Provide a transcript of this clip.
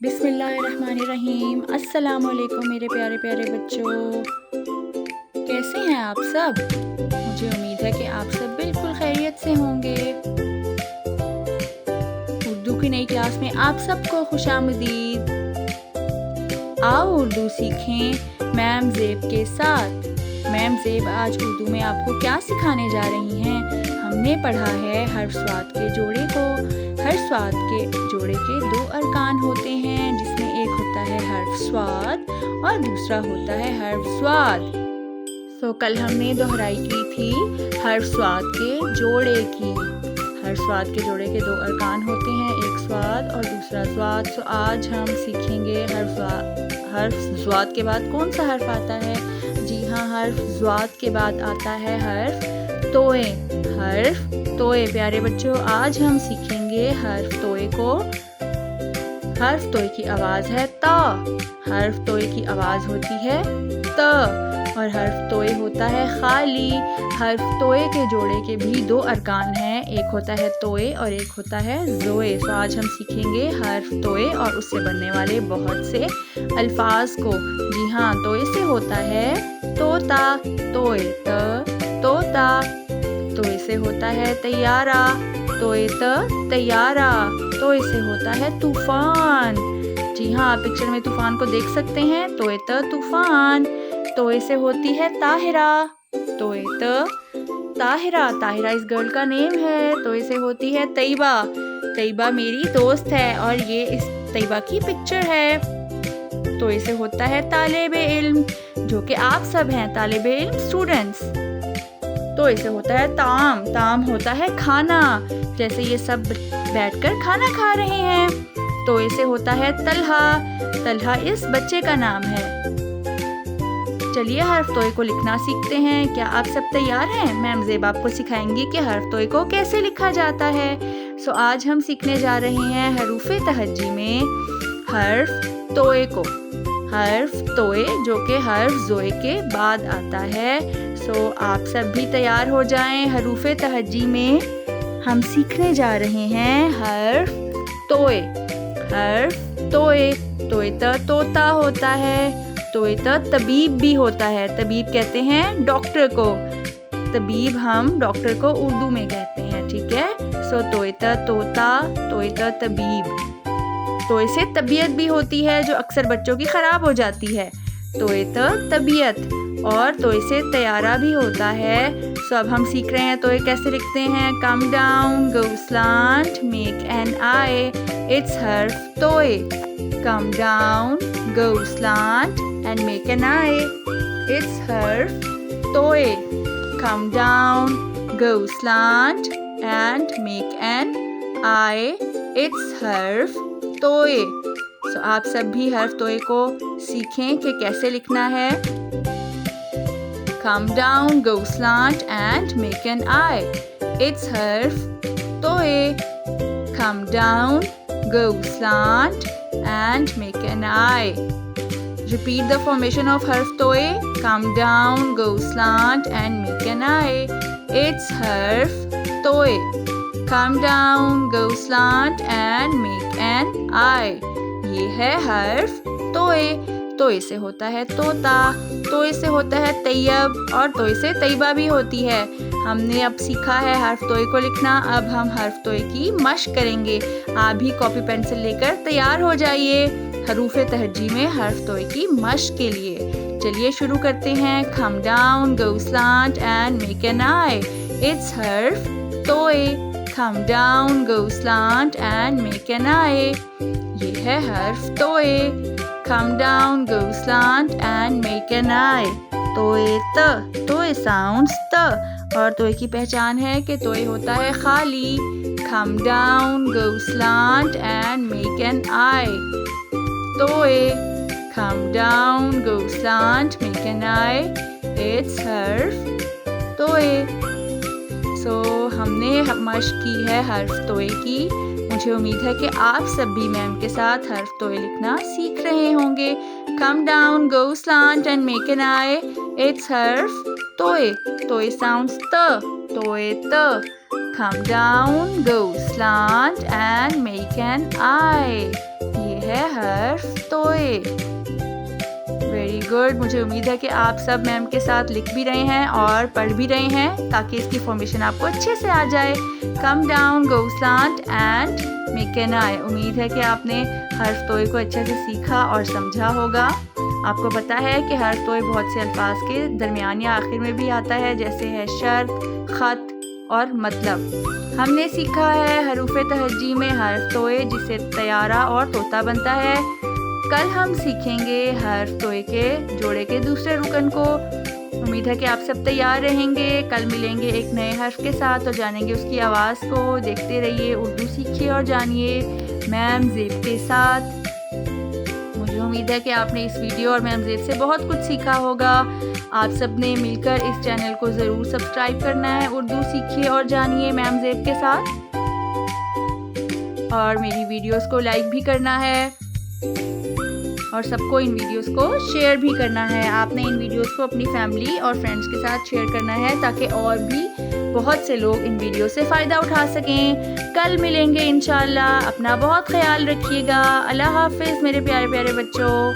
बिस्मिल्लाहिर्रहमानिर्रहीम। अस्सलाम वालेकुम मेरे प्यारे प्यारे बच्चों, कैसे हैं आप सब? मुझे उम्मीद है कि आप सब बिल्कुल खैरियत से होंगे। उर्दू की नई क्लास में आप सबको खुशामदीद। आओ उर्दू सीखें मैम ज़ेब के साथ। मैम ज़ेब आज उर्दू में आपको क्या सिखाने जा रही हैं? हमने पढ़ा है हर्फ स्वाद के जोड़े को। हर स्वाद के जोड़े के दो अरकान होते हैं, जिसमें एक होता है हर्फ स्वाद और दूसरा होता है हर्फ स्वाद। तो कल हमने दोहराई की थी हर्फ स्वाद के जोड़े की। हर स्वाद के जोड़े के दो अरकान होते हैं, एक स्वाद और दूसरा स्वाद। तो आज हम सीखेंगे हर्फ स्वाद के बाद कौन सा हर्फ आता है। जी हाँ, हर्फ स्वाद के बाद आता है हर्फ तोए। हर्फ तोए प्यारे बच्चों, आज हम सीखेंगे हर्फ तोए को। हर्फ तोए की आवाज है त। हर्फ तोए की आवाज होती है त और हर्फ तोए होता है खाली। हर्फ तोए के जोड़े के भी दो अरकान हैं, एक होता है तोए और एक होता है जोए। तो आज हम सीखेंगे हर्फ तोए और उससे बनने वाले बहुत से अल्फाज को। जी हाँ, तोए से होता है तोता, तोए त तोता। तोए से होता है तैयारा, तोए त तैयारा। तोए से होता है तूफान। जी हाँ, आप पिक्चर में तूफान को देख सकते हैं, तोए त तूफान। तोए से होती है ताहिरा, तोए त ताहिरा। ताहिरा इस गर्ल का नेम है। तोए से होती है तैयबा, तैयबा मेरी दोस्त है और ये इस तैयबा की पिक्चर है। तोए से होता है तालिबे इल्म, जो कि आप सब हैं, तालिबे इल्म स्टूडेंट्स। तोए से होता है ताम, ताम होता है खाना, जैसे ये सब बैठकर खाना खा रहे हैं। तोए से होता है तलहा, तलहा इस बच्चे का नाम है। चलिए हर्फ तोए को लिखना सीखते हैं। क्या आप सब तैयार हैं? मैम ज़ेब आपको सिखाएंगी कि हर्फ तोए को कैसे लिखा जाता है। सो आज हम सीखने जा रहे हैं हरूफे तहज्जी में हर्फ तोए को। हर्फ तोए जो कि हर्फ जोए के बाद आता है। सो आप सब भी तैयार हो जाएं। हरूफे तहज्जी में हम सीखने जा रहे हैं हर्फ तोए। हर्फ तोए, तोए त तोता होता है। तोए त तबीब भी होता है। तबीब कहते हैं डॉक्टर को। तबीब हम डॉक्टर को उर्दू में कहते हैं, ठीक है। सो तोए त तोता, तोए त तबीब। तोए से तबीयत भी होती है, जो अक्सर बच्चों की खराब हो जाती है। तोए त तबीयत। और तोए से तैयारा भी होता है। सो अब हम सीख रहे हैं तोए कैसे लिखते हैं। Come down, go slant, make an I, it's हर्फ तोए। कम डाउन, go slant and make an eye, it's हर्फ तोए। Come down, go slant and make an eye, it's हर्फ तोए। So आप सब भी हर्फ तोए को सीखें कि कैसे लिखना है। Come down, go slant and make an eye, it's हर्फ तोए। Come down, go slant and make an eye. Repeat the formation of harf toye. Come down, go slant and make an eye. It's harf toye. Come down, go slant and make an eye. ये है हर्फ तोए। तोए से होता है तोता, तोए से होता है तैयब और तोए से तैयबा भी होती है। हमने अब सीखा है हर्फ तोए को लिखना। अब हम हर्फ तोए की मश्क करेंगे। आप भी कॉपी पेंसिल लेकर तैयार हो जाइए हरूफे तहज्जी में हर्फ तोए की मश्क के लिए। चलिए शुरू करते हैं। Come down, go slant and make an I, it's हर्फ तोए। कम down, go slant and make an I, ये है हर्फ तोए। Come down, go slant and make an eye. तोए त, तोए साउंड्स त और तोए की पहचान है कि तोए होता है खाली। Come down, go slant and make an eye. तोए। Come down, go slant, make an eye. It's हर्फ तोए। सो हमने मश्क की है हर्फ तोए की। मुझे उम्मीद है कि आप सब भी मैम के साथ हर्फ तोए लिखना सीख रहे होंगे। Come down, go slant and make an eye, it's हर्फ तोए। तोए साउंड्स त, तोए त। Come down, go slant and make an eye, ये है हर्फ वेरी गुड। मुझे उम्मीद है कि आप सब मैम के साथ लिख भी रहे हैं और पढ़ भी रहे हैं ताकि इसकी फॉर्मेशन आपको अच्छे से आ जाए। Come down, go slant and make an I. उम्मीद है कि आपने हर्फ तोय को अच्छे से सीखा और समझा होगा। आपको पता है कि हर्फ तोय बहुत से अल्फाज के दरमियान या आखिर में भी आता है, जैसे है शर्त, ख़त और मतलब। हमने सीखा है हरूफ तहज्जी में हर्फ तोय जिससे तैयारा और तोता बनता है। कल हम सीखेंगे हर्फ तोय के जोड़े के दूसरे रुकन को। उम्मीद है कि आप सब तैयार रहेंगे। कल मिलेंगे एक नए हर्फ के साथ और जानेंगे उसकी आवाज़ को। देखते रहिए उर्दू सीखिए और जानिए मैम ज़ेब के साथ। मुझे उम्मीद है कि आपने इस वीडियो और मैम ज़ेब से बहुत कुछ सीखा होगा। आप सब ने मिलकर इस चैनल को ज़रूर सब्सक्राइब करना है। उर्दू सीखिए और जानिए मैम ज़ेब के साथ, और मेरी वीडियोस को लाइक भी करना है और सबको इन वीडियोस को शेयर भी करना है। आपने इन वीडियोस को अपनी फैमिली और फ्रेंड्स के साथ शेयर करना है ताकि और भी बहुत से लोग इन वीडियो से फ़ायदा उठा सकें। कल मिलेंगे इंशाल्लाह। अपना बहुत ख्याल रखिएगा। अल्लाह हाफ़िज़ मेरे प्यारे प्यारे बच्चों।